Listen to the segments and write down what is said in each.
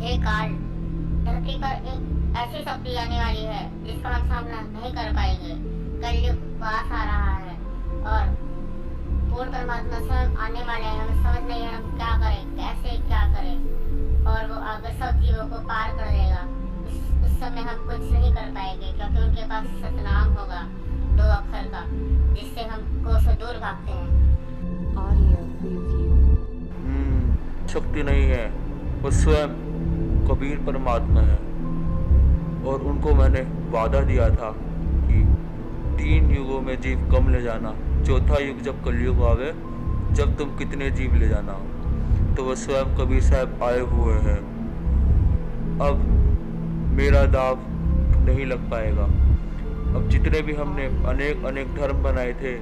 एक काल धरती पर एक ऐसी शक्ति आने वाली है जिसका हम सामना नहीं कर पाएंगे। कलयुग पास आ रहा है और पूर्ण परमात्मा स्वयं आने वाले हैं। हमें समझ नहीं है हम क्या करें, कैसे क्या करें, और वो आगे सब जीवों को पार कर देगा। उस समय हम कुछ नहीं कर पाएंगे क्योंकि उनके पास सतनाम होगा 2 अक्षर का, जिससे हम कोसों दूर भागते हैं। शक्ति नहीं है, वो स्वयं कबीर परमात्मा है। और उनको मैंने वादा दिया था कि 3 युगों में जीव कम ले जाना, चौथा युग जब कलयुग आवे जब तुम कितने जीव ले जाना। तो वो स्वयं कबीर साहब आए हुए हैं। अब मेरा दाव नहीं लग पाएगा। अब जितने भी हमने अनेक अनेक धर्म बनाए थे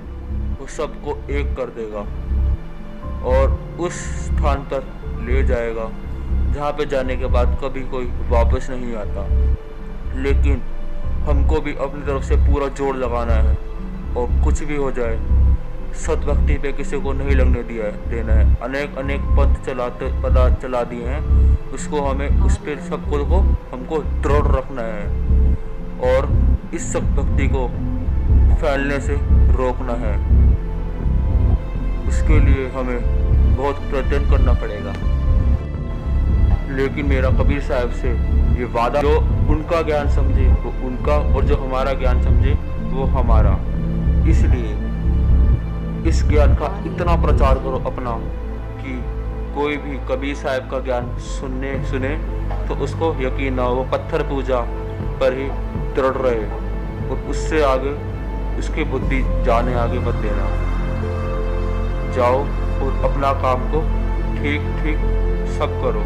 वो सबको एक कर देगा और उस स्थान पर ले जाएगा जहाँ पे जाने के बाद कभी कोई वापस नहीं आता। लेकिन हमको भी अपनी तरफ से पूरा जोर लगाना है और कुछ भी हो जाए सतभक्ति पे किसी को नहीं लगने देना है। अनेक अनेक पद चला दिए हैं, उसको हमें उस पर सबको को हमको दृढ़ रखना है और इस सतभक्ति को फैलने से रोकना है। उसके लिए हमें बहुत प्रयत्न करना पड़ेगा। लेकिन मेरा कबीर साहब से ये वादा, जो उनका ज्ञान समझे वो उनका और जो हमारा ज्ञान समझे वो हमारा। इसलिए इस ज्ञान का इतना प्रचार करो अपना कि कोई भी कबीर साहब का ज्ञान सुने तो उसको यकीन ना हो, वो पत्थर पूजा पर ही दृढ़ रहे और उससे आगे उसकी बुद्धि जाने आगे मत देना। जाओ और अपना काम को ठीक सब करो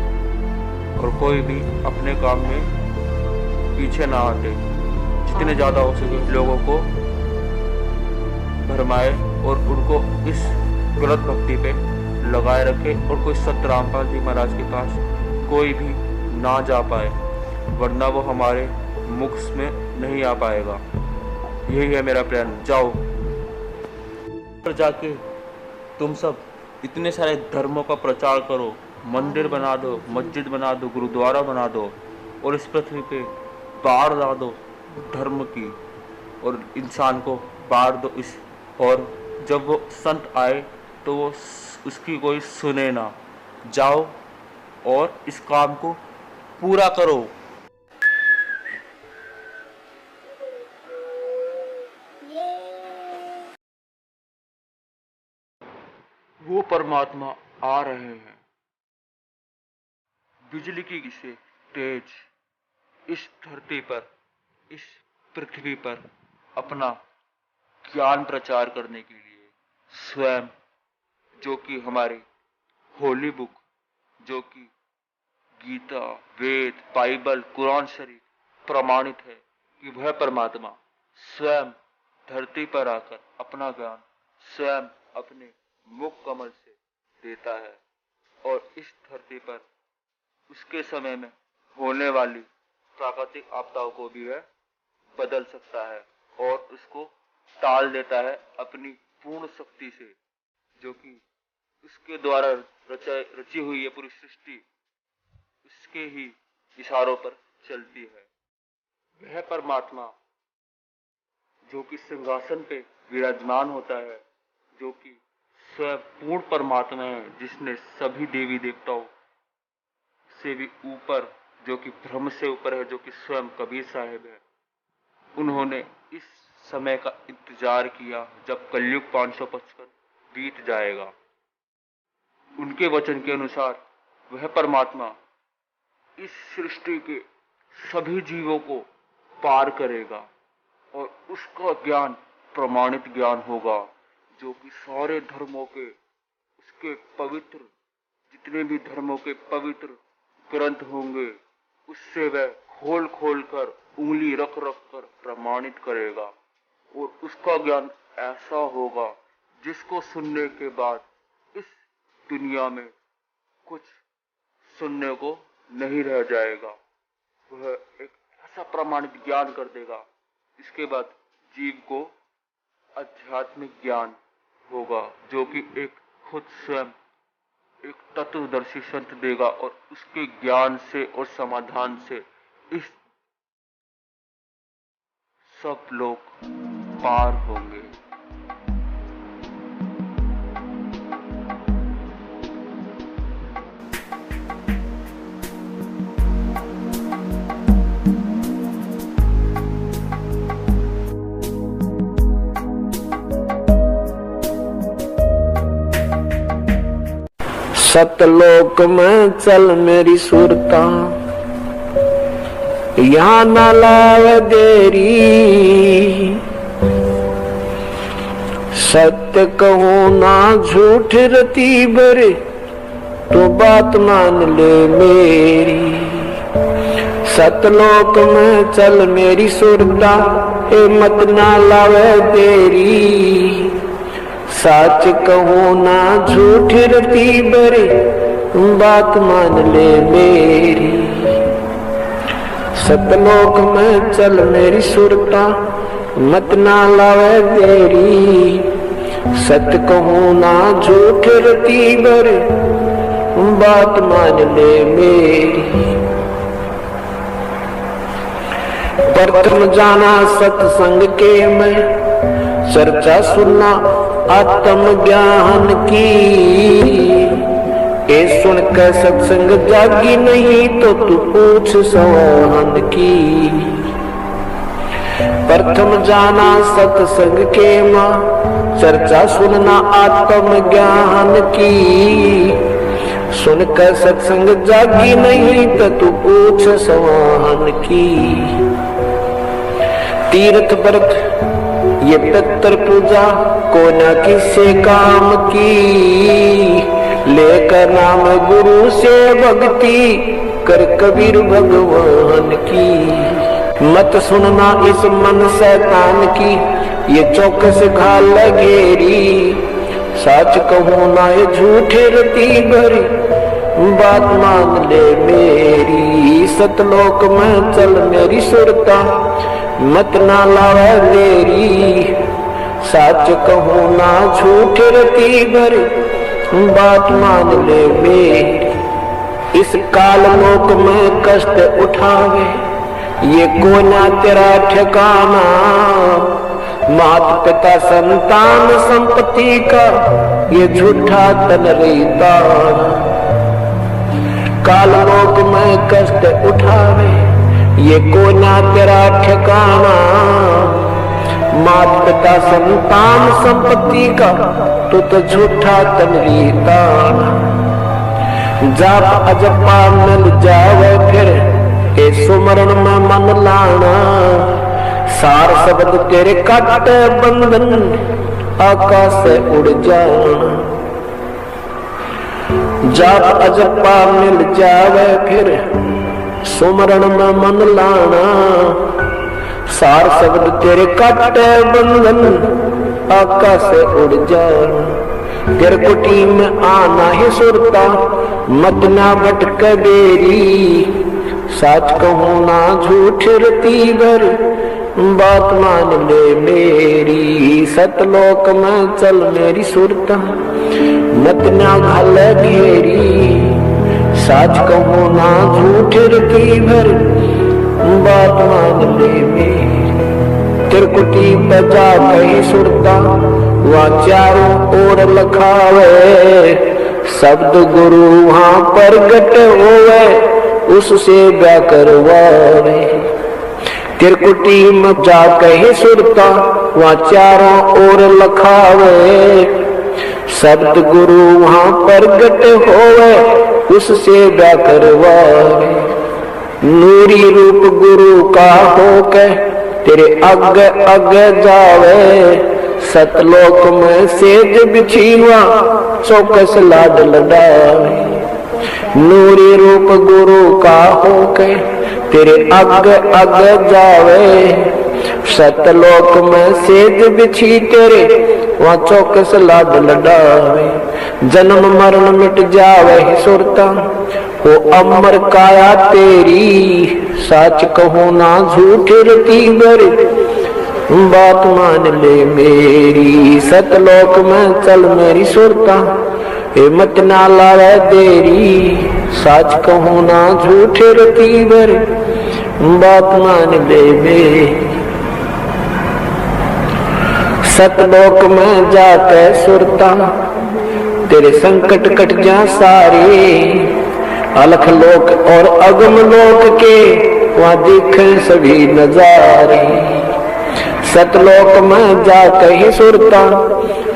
और कोई भी अपने काम में पीछे ना हटे। जितने ज़्यादा हो सके लोगों को भरमाए और उनको इस गलत भक्ति पे लगाए रखे और कोई संत रामपाल जी महाराज के पास कोई भी ना जा पाए, वरना वो हमारे मुख में नहीं आ पाएगा। यही है मेरा प्लान। जाओ पर जाके तुम सब इतने सारे धर्मों का प्रचार करो, मंदिर बना दो, मस्जिद बना दो, गुरुद्वारा बना दो और इस पृथ्वी पे बाढ़ ला दो धर्म की और इंसान को बाढ़ दो इस। और जब वो संत आए तो वो उसकी कोई सुने ना। जाओ और इस काम को पूरा करो। वो परमात्मा आ रहे हैं बिजली की से तेज इस धरती पर, इस पृथ्वी पर अपना ज्ञान प्रचार करने के लिए। स्वयं जो कि हमारी होली बुक, जो कि गीता, वेद, बाइबल, कुरान शरीफ प्रमाणित है कि वह परमात्मा स्वयं धरती पर आकर अपना ज्ञान स्वयं अपने मुख कमल से देता है और इस धरती पर उसके समय में होने वाली प्राकृतिक आपदाओं को भी वह बदल सकता है और उसको टाल देता है अपनी पूर्ण शक्ति से, जो कि उसके द्वारा रची हुई है पूरी सृष्टि उसके ही इशारों पर चलती है। वह परमात्मा जो कि सिंहासन पे विराजमान होता है, जो कि स्वयं पूर्ण परमात्मा है, जिसने सभी देवी देवताओं से भी ऊपर, जो कि ब्रह्म से ऊपर है, जो कि स्वयं कबीर साहब है। उन्होंने इस समय का इंतजार किया जब कलयुग 555 बीत जाएगा। उनके वचन के अनुसार वह परमात्मा इस सृष्टि के सभी जीवों को पार करेगा और उसका ज्ञान प्रमाणित ज्ञान होगा, जो कि सारे धर्मों के, उसके पवित्र, जितने भी धर्मों के पवित्र ग्रंथ होंगे उससे वह खोल खोल कर, उंगली रख रख कर प्रमाणित करेगा और उसका ज्ञान ऐसा होगा जिसको सुनने के बाद इस दुनिया में कुछ सुनने को नहीं रह जाएगा। वह एक ऐसा प्रमाणित ज्ञान कर देगा। इसके बाद जीव को आध्यात्मिक ज्ञान होगा, जो कि एक खुद स्वयं एक तत्वदर्शी संत देगा और उसके ज्ञान से और समाधान से इस सब लोग पार होंगे। सतलोक में चल मेरी सुरता, यहाँ न लावे देरी। सत्य कहूँ ना झूठ रती बरे, तो बात मान ले मेरी। सतलोक में चल मेरी सुरता, ए मत ना लावे देरी। सच कहूँ ना झूठ रती बरे, बात मान ले मेरी। सतलोक में चल मेरी सुरता, मत ना लावे देरी। सत कहूँ ना झूठ रती बरे, बात मान ले मेरी। प्रथम जाना सत्संग के मैं, चर्चा सुनना आत्म ज्ञान की। ए सुन के सत्संग जागी नहीं, तो तू पूछ सवाहन की। प्रथम जाना सत्संग के माँ, चर्चा सुनना आत्म ज्ञान की। सुन के सत्संग जागी नहीं, तो तू पूछ सवाहन की। तीर्थ व्रत ये पितर पूजा को न किसे काम की। लेकर नाम गुरु से भक्ति कर कबीर भगवान की। मत सुनना इस मन शैतान की, ये चौकस घाल घेरी। सच कहूँ ना ये झूठे रती भरी, बात मान ले मेरी। सतलोक में चल मेरी सुरता, मत ना लावे देरी। सच कहूँ ना झूठ रती भरी, बात मान ले मेरी। इस काल लोक में कष्ट उठावे, ये को ना तेरा ठिकाना। माता पिता संतान संपत्ति का, ये झूठा तन रीता। काल लोक में कष्ट उठावे, ये को ना तेरा ठिकाना। माता पिता संतान संपत्ति का, तो झूठा तन रीता। जाप अजपा मिल जावे फिर, ए सुमरण में मन लाना। सार शब्द तेरे काटे बंधन, आकाश से उड़ जाना। जाप अजपा मिल जावे फिर, सुमरण में मन लाना। सार शब्द तेरे काटे बंधन, आकाश से उड़ जाना। गिरकुटी में आना है सुरता, मत ना भटक बेरी। सच कहूँ ना झूठ रती भर, बात मान ले मेरी। सतलोक में चल मेरी सुरता, मत ना घाल घेरी। सच कहूँ ना झूठ रती भर, बात मान ले मेरी। त्रिकुटी बजा कहीं सुरता, वहाँ चारों ओर लखावे। शब्द गुरु वहाँ प्रगट होवे, उससे ब्याह करवावे। त्रिकुटी में जा कहीं सुरता, वहाँ चारों ओर लखावे। शब्द गुरु वहाँ प्रगट होवे, उससे ब्याह करवावे। नूरी रूप गुरु का होके, तेरे अग अग जावे। सतलोक में सेज बिछीवा, चौकस लाड लडावे। नूरी रूप गुरु का होके, तेरे अग अग जावे। सतलोक में सेज बिछी तेरे, वहाँ चौकस लाड लडावे। जन्म मरण मिट जावे सुरता, वो अमर काया तेरी। सच कहूँ ना झूठ रती बरे, बात मान ले मेरी। सतलोक में चल मेरी सुरता, हिम्मत ना लावे देरी, साच कहूं ना झूठे रतीबर, बात मान बेबे। सतलोक में जाके सुरता, तेरे संकट कट जा सारे। अलख लोक और अगम लोक के, वहां दिखे सभी नजारे। सतलोक में जाके ही सुरता,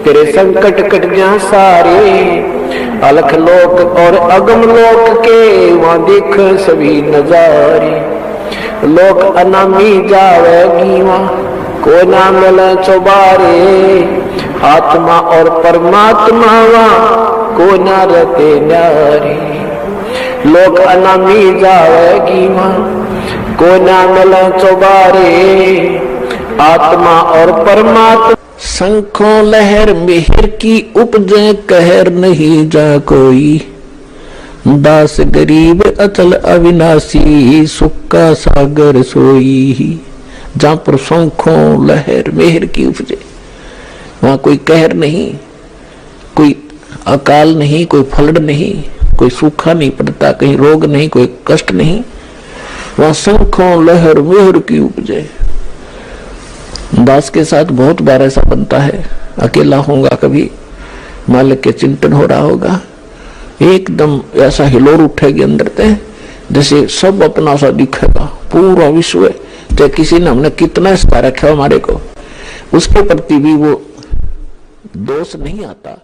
तेरे संकट कट जा सारे। अलख लोक और अगम लोक के, वहां दिख सभी नजारे। लोक अनामी जावेगी वहां, को ना मिले चौबारे। आत्मा और परमात्मा वहां, को ना रहते न्यारे। लोक अनामी जावेगी वहां, को ना मिले चौबारे। आत्मा और परमात्मा। शंखों लहर मिहिर की उपजे, कहर नहीं जा कोई। दास गरीब अचल अविनाशी, सुख का सागर सोई। जहां पर शंखों लहर मिहिर की उपजे, वहां कोई कहर नहीं, कोई अकाल नहीं, कोई फलड़ नहीं, कोई सूखा नहीं पड़ता, कहीं रोग नहीं, कोई कष्ट नहीं। वहां शंखों लहर मिहिर की उपजे। दास के साथ बहुत बार ऐसा बनता है, अकेला होगा, कभी मालिक के चिंतन हो रहा होगा, एकदम ऐसा हिलोर उठेगी अंदर ते, जैसे सब अपना सा दिखेगा, पूरा विश्व। चाहे किसी ने हमने कितना सिखा रखा हमारे को, उसके प्रति भी वो दोष नहीं आता।